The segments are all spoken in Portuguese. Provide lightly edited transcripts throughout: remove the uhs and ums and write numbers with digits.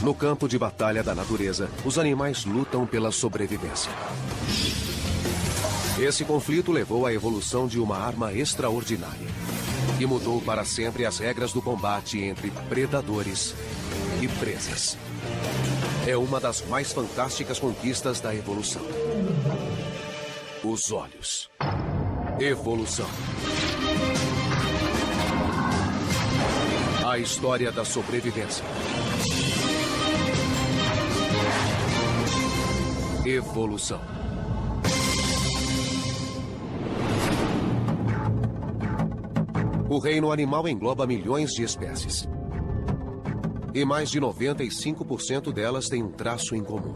No campo de batalha da natureza, os animais lutam pela sobrevivência. Esse conflito levou à evolução de uma arma extraordinária e mudou para sempre as regras do combate entre predadores e presas. É uma das mais fantásticas conquistas da evolução. Os olhos. Evolução. A história da sobrevivência. Evolução. O reino animal engloba milhões de espécies. E mais de 95% delas têm um traço em comum: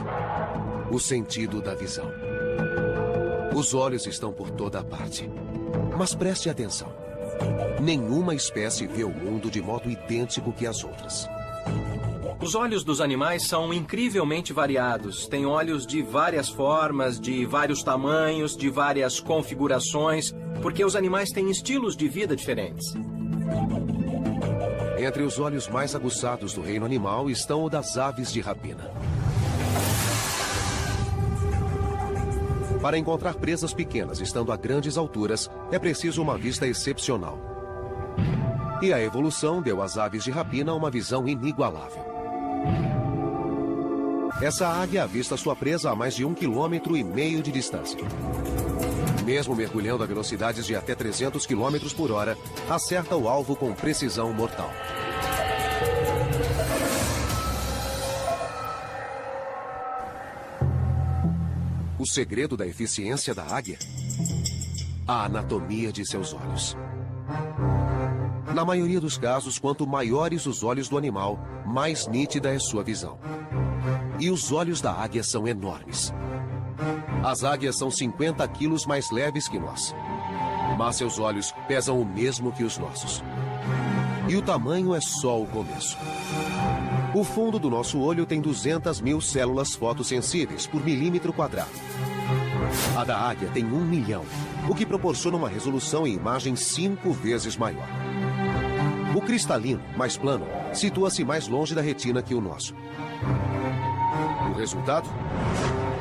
o sentido da visão. Os olhos estão por toda parte. Mas preste atenção. Nenhuma espécie vê o mundo de modo idêntico que as outras. Os olhos dos animais são incrivelmente variados. Têm olhos de várias formas, de vários tamanhos, de várias configurações, porque os animais têm estilos de vida diferentes. Entre os olhos mais aguçados do reino animal estão o das aves de rapina. Para encontrar presas pequenas estando a grandes alturas, é preciso uma vista excepcional. E a evolução deu às aves de rapina uma visão inigualável. Essa águia avista sua presa a mais de 1,5 km de distância. Mesmo mergulhando a velocidades de até 300 km por hora, acerta o alvo com precisão mortal. O segredo da eficiência da águia? A anatomia de seus olhos. Na maioria dos casos, quanto maiores os olhos do animal, mais nítida é sua visão. E os olhos da águia são enormes. As águias são 50 quilos mais leves que nós. Mas seus olhos pesam o mesmo que os nossos. E o tamanho é só o começo. O fundo do nosso olho tem 200 mil células fotossensíveis por milímetro quadrado. A da águia tem 1 milhão, o que proporciona uma resolução e imagem 5 vezes maior. O cristalino, mais plano, situa-se mais longe da retina que o nosso. O resultado?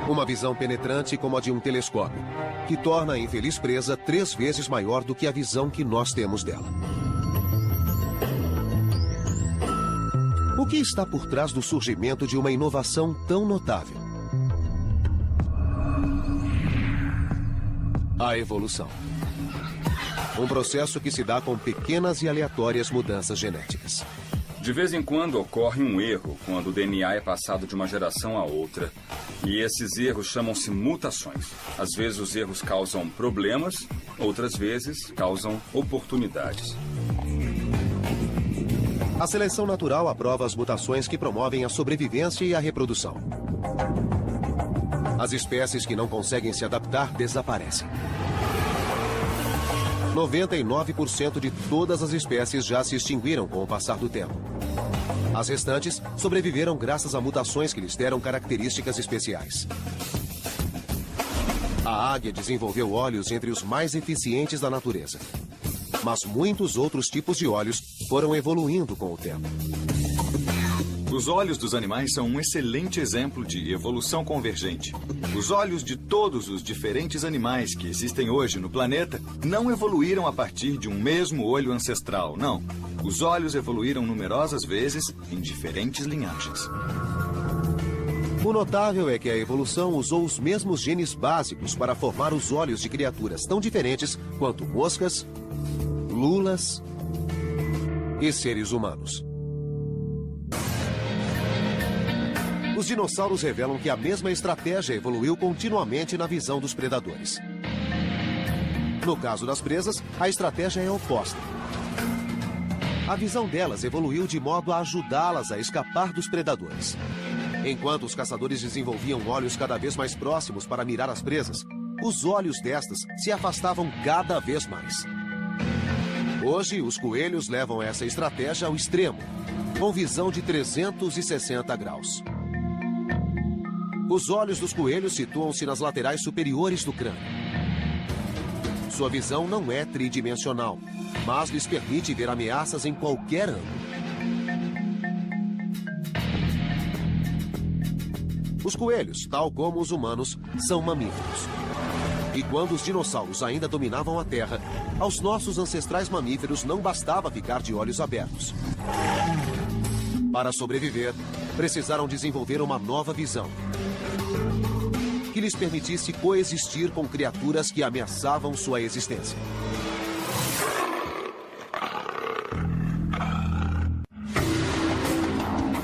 Uma visão penetrante como a de um telescópio, que torna a infeliz presa 3 vezes maior do que a visão que nós temos dela. O que está por trás do surgimento de uma inovação tão notável? A evolução. Um processo que se dá com pequenas e aleatórias mudanças genéticas. De vez em quando ocorre um erro quando o DNA é passado de uma geração a outra. E esses erros chamam-se mutações. Às vezes os erros causam problemas, outras vezes causam oportunidades. A seleção natural aprova as mutações que promovem a sobrevivência e a reprodução. As espécies que não conseguem se adaptar desaparecem. 99% de todas as espécies já se extinguiram com o passar do tempo. As restantes sobreviveram graças a mutações que lhes deram características especiais. A águia desenvolveu olhos entre os mais eficientes da natureza. Mas muitos outros tipos de olhos foram evoluindo com o tempo. Os olhos dos animais são um excelente exemplo de evolução convergente. Os olhos de todos os diferentes animais que existem hoje no planeta não evoluíram a partir de um mesmo olho ancestral, não. Os olhos evoluíram numerosas vezes em diferentes linhagens. O notável é que a evolução usou os mesmos genes básicos para formar os olhos de criaturas tão diferentes quanto moscas, lulas e seres humanos. Os dinossauros revelam que a mesma estratégia evoluiu continuamente na visão dos predadores. No caso das presas, a estratégia é oposta. A visão delas evoluiu de modo a ajudá-las a escapar dos predadores. Enquanto os caçadores desenvolviam olhos cada vez mais próximos para mirar as presas, os olhos destas se afastavam cada vez mais. Hoje, os coelhos levam essa estratégia ao extremo, com visão de 360 graus. Os olhos dos coelhos situam-se nas laterais superiores do crânio. Sua visão não é tridimensional, mas lhes permite ver ameaças em qualquer ângulo. Os coelhos, tal como os humanos, são mamíferos. E quando os dinossauros ainda dominavam a Terra, aos nossos ancestrais mamíferos não bastava ficar de olhos abertos. Para sobreviver, precisaram desenvolver uma nova visão que lhes permitisse coexistir com criaturas que ameaçavam sua existência.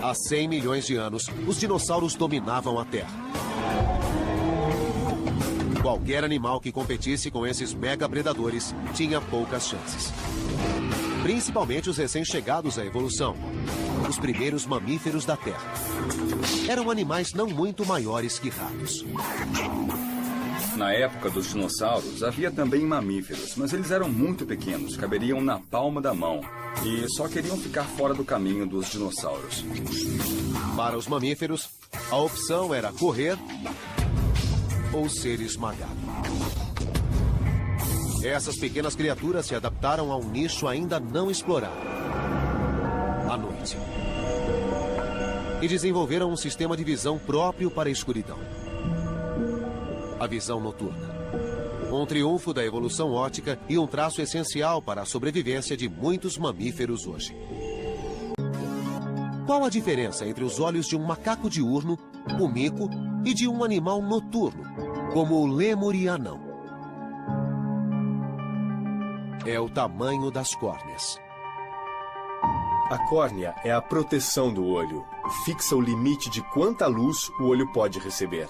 Há 100 milhões de anos, os dinossauros dominavam a Terra. Qualquer animal que competisse com esses mega-predadores tinha poucas chances. Principalmente os recém-chegados à evolução, os primeiros mamíferos da Terra. Eram animais não muito maiores que ratos. Na época dos dinossauros, havia também mamíferos, mas eles eram muito pequenos, caberiam na palma da mão e só queriam ficar fora do caminho dos dinossauros. Para os mamíferos, a opção era correr ou ser esmagado. Essas pequenas criaturas se adaptaram a um nicho ainda não explorado: a noite. E desenvolveram um sistema de visão próprio para a escuridão: a visão noturna. Um triunfo da evolução óptica e um traço essencial para a sobrevivência de muitos mamíferos hoje. Qual a diferença entre os olhos de um macaco diurno, o mico, e de um animal noturno, como o lêmur e anão? É o tamanho das córneas. A córnea é a proteção do olho. Fixa o limite de quanta luz o olho pode receber.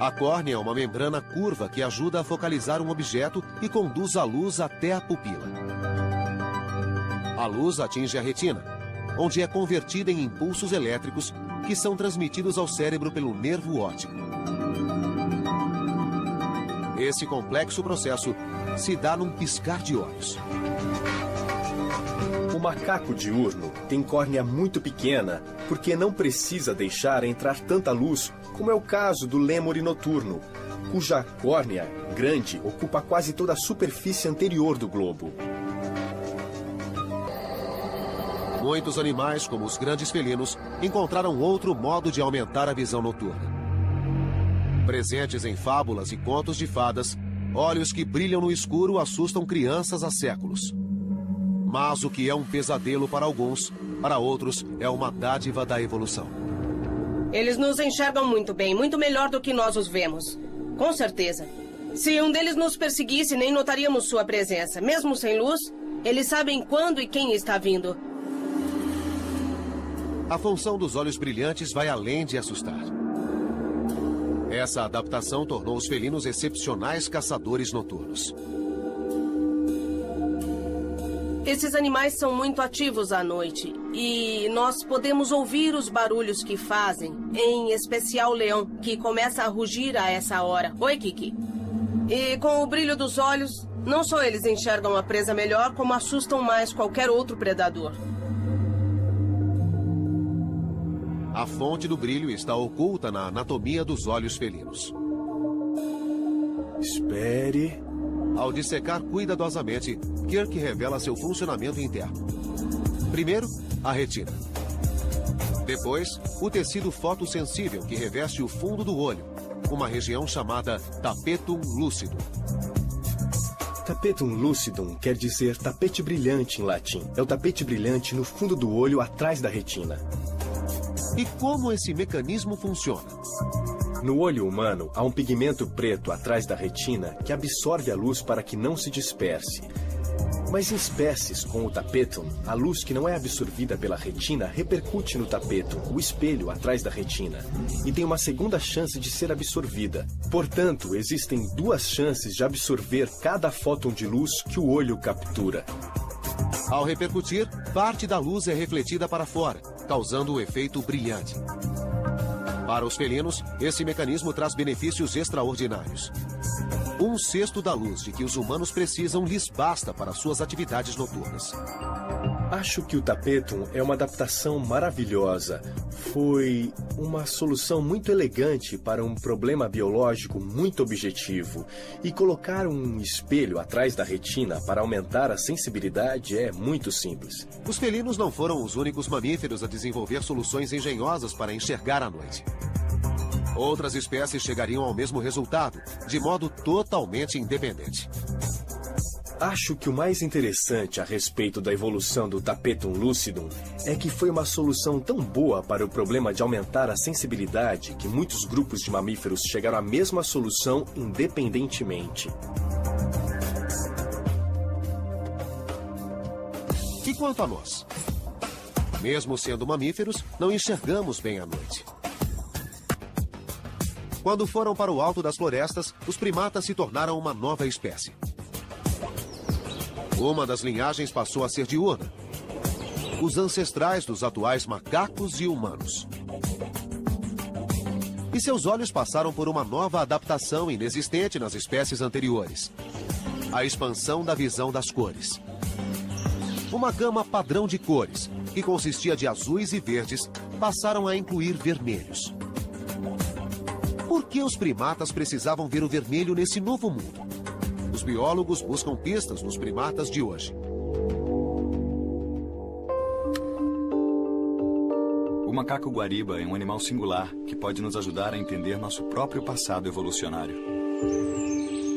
A córnea é uma membrana curva que ajuda a focalizar um objeto e conduz a luz até a pupila. A luz atinge a retina, onde é convertida em impulsos elétricos que são transmitidos ao cérebro pelo nervo óptico. Esse complexo processo se dá num piscar de olhos. O macaco diurno tem córnea muito pequena porque não precisa deixar entrar tanta luz, como é o caso do lêmur noturno, cuja córnea grande ocupa quase toda a superfície anterior do globo. Muitos animais, como os grandes felinos, encontraram outro modo de aumentar a visão noturna. Presentes em fábulas e contos de fadas, olhos que brilham no escuro assustam crianças há séculos. Mas o que é um pesadelo para alguns, para outros é uma dádiva da evolução. Eles nos enxergam muito bem, muito melhor do que nós os vemos. Com certeza. Se um deles nos perseguisse, nem notaríamos sua presença. Mesmo sem luz, eles sabem quando e quem está vindo. A função dos olhos brilhantes vai além de assustar. Essa adaptação tornou os felinos excepcionais caçadores noturnos. Esses animais são muito ativos à noite e nós podemos ouvir os barulhos que fazem, em especial o leão, que começa a rugir a essa hora. Oi, Kiki. E com o brilho dos olhos, não só eles enxergam a presa melhor, como assustam mais qualquer outro predador. A fonte do brilho está oculta na anatomia dos olhos felinos. Espere. Ao dissecar cuidadosamente, Kirk revela seu funcionamento interno. Primeiro, a retina. Depois, o tecido fotossensível que reveste o fundo do olho, uma região chamada tapetum lucidum. Tapetum lucidum quer dizer tapete brilhante em latim. É o tapete brilhante no fundo do olho atrás da retina. E como esse mecanismo funciona? No olho humano, há um pigmento preto atrás da retina que absorve a luz para que não se disperse. Mas em espécies com o tapetum, a luz que não é absorvida pela retina repercute no tapetum, o espelho atrás da retina, e tem uma segunda chance de ser absorvida. Portanto, existem duas chances de absorver cada fóton de luz que o olho captura. Ao repercutir, parte da luz é refletida para fora, causando o efeito brilhante. Para os felinos, esse mecanismo traz benefícios extraordinários. 1/6 da luz de que os humanos precisam lhes basta para suas atividades noturnas. Acho que o tapetum é uma adaptação maravilhosa. Foi uma solução muito elegante para um problema biológico muito objetivo. E colocar um espelho atrás da retina para aumentar a sensibilidade é muito simples. Os felinos não foram os únicos mamíferos a desenvolver soluções engenhosas para enxergar à noite. Outras espécies chegariam ao mesmo resultado, de modo totalmente independente. Acho que o mais interessante a respeito da evolução do tapetum lucidum é que foi uma solução tão boa para o problema de aumentar a sensibilidade que muitos grupos de mamíferos chegaram à mesma solução independentemente. E quanto a nós? Mesmo sendo mamíferos, não enxergamos bem à noite. Quando foram para o alto das florestas, os primatas se tornaram uma nova espécie. Uma das linhagens passou a ser diurna. Os ancestrais dos atuais macacos e humanos. E seus olhos passaram por uma nova adaptação inexistente nas espécies anteriores. A expansão da visão das cores. Uma gama padrão de cores, que consistia de azuis e verdes, passaram a incluir vermelhos. Por que os primatas precisavam ver o vermelho nesse novo mundo? Os biólogos buscam pistas nos primatas de hoje. O macaco guariba é um animal singular que pode nos ajudar a entender nosso próprio passado evolucionário.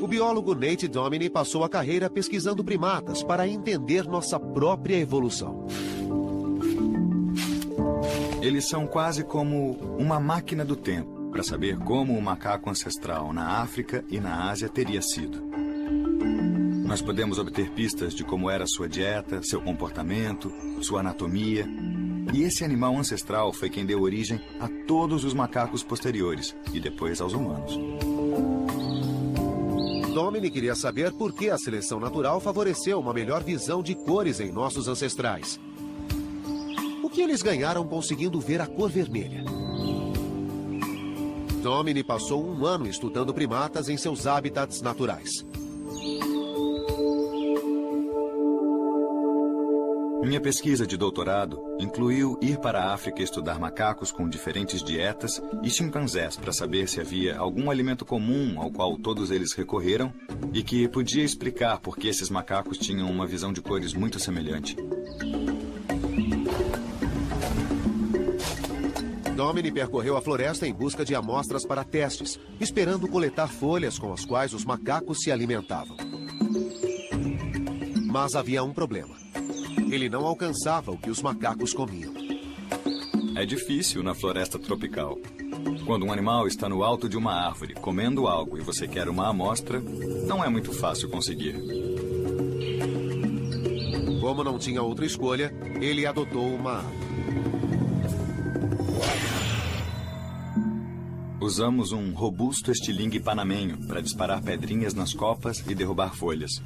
O biólogo Nate Domini passou a carreira pesquisando primatas para entender nossa própria evolução. Eles são quase como uma máquina do tempo para saber como o macaco ancestral na África e na Ásia teria sido. Nós podemos obter pistas de como era sua dieta, seu comportamento, sua anatomia. E esse animal ancestral foi quem deu origem a todos os macacos posteriores e depois aos humanos. Domini queria saber por que a seleção natural favoreceu uma melhor visão de cores em nossos ancestrais. O que eles ganharam conseguindo ver a cor vermelha? Domini passou 1 ano estudando primatas em seus hábitats naturais. Minha pesquisa de doutorado incluiu ir para a África estudar macacos com diferentes dietas e chimpanzés para saber se havia algum alimento comum ao qual todos eles recorreram e que podia explicar por que esses macacos tinham uma visão de cores muito semelhante. Domini percorreu a floresta em busca de amostras para testes, esperando coletar folhas com as quais os macacos se alimentavam. Mas havia um problema. Ele não alcançava o que os macacos comiam. É difícil na floresta tropical. Quando um animal está no alto de uma árvore comendo algo e você quer uma amostra, não é muito fácil conseguir. Como não tinha outra escolha, ele adotou uma arma. Usamos um robusto estilingue panamenho para disparar pedrinhas nas copas e derrubar folhas.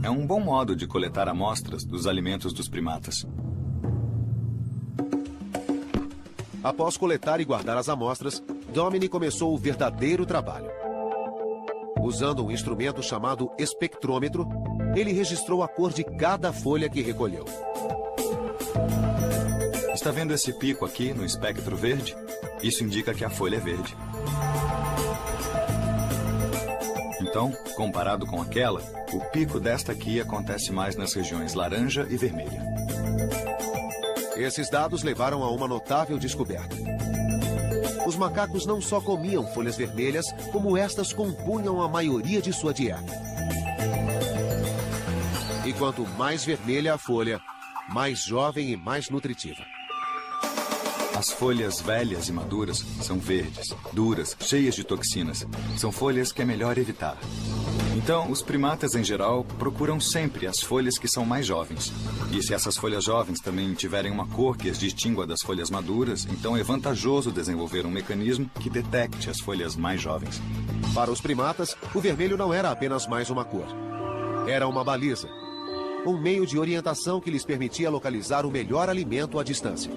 É um bom modo de coletar amostras dos alimentos dos primatas. Após coletar e guardar as amostras, Domini começou o verdadeiro trabalho. Usando um instrumento chamado espectrômetro, ele registrou a cor de cada folha que recolheu. Está vendo esse pico aqui no espectro verde? Isso indica que a folha é verde. Então, comparado com aquela, o pico desta aqui acontece mais nas regiões laranja e vermelha. Esses dados levaram a uma notável descoberta. Os macacos não só comiam folhas vermelhas, como estas compunham a maioria de sua dieta. E quanto mais vermelha a folha, mais jovem e mais nutritiva. As folhas velhas e maduras são verdes, duras, cheias de toxinas. São folhas que é melhor evitar. Então, os primatas em geral procuram sempre as folhas que são mais jovens. E se essas folhas jovens também tiverem uma cor que as distingua das folhas maduras, então é vantajoso desenvolver um mecanismo que detecte as folhas mais jovens. Para os primatas, o vermelho não era apenas mais uma cor. Era uma baliza. Um meio de orientação que lhes permitia localizar o melhor alimento à distância.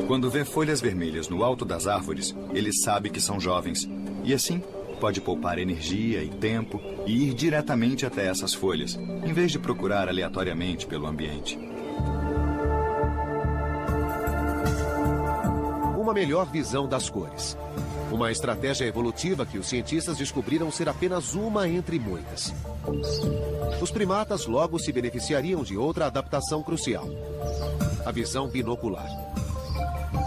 Quando vê folhas vermelhas no alto das árvores, ele sabe que são jovens. E assim, pode poupar energia e tempo e ir diretamente até essas folhas, em vez de procurar aleatoriamente pelo ambiente. Uma melhor visão das cores. Uma estratégia evolutiva que os cientistas descobriram ser apenas uma entre muitas. Os primatas logo se beneficiariam de outra adaptação crucial: a visão binocular.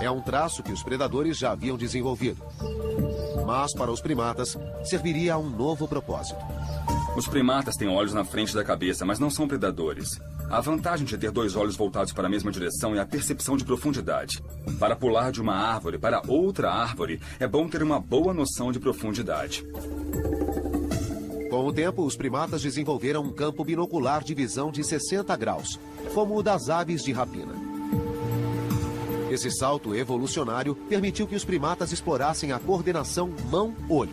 É um traço que os predadores já haviam desenvolvido, mas para os primatas serviria a um novo propósito. Os primatas têm olhos na frente da cabeça, mas não são predadores. A vantagem de ter dois olhos voltados para a mesma direção é a percepção de profundidade. Para pular de uma árvore para outra árvore, é bom ter uma boa noção de profundidade. Com o tempo, os primatas desenvolveram um campo binocular de visão de 60 graus, como o das aves de rapina. Esse salto evolucionário permitiu que os primatas explorassem a coordenação mão-olho.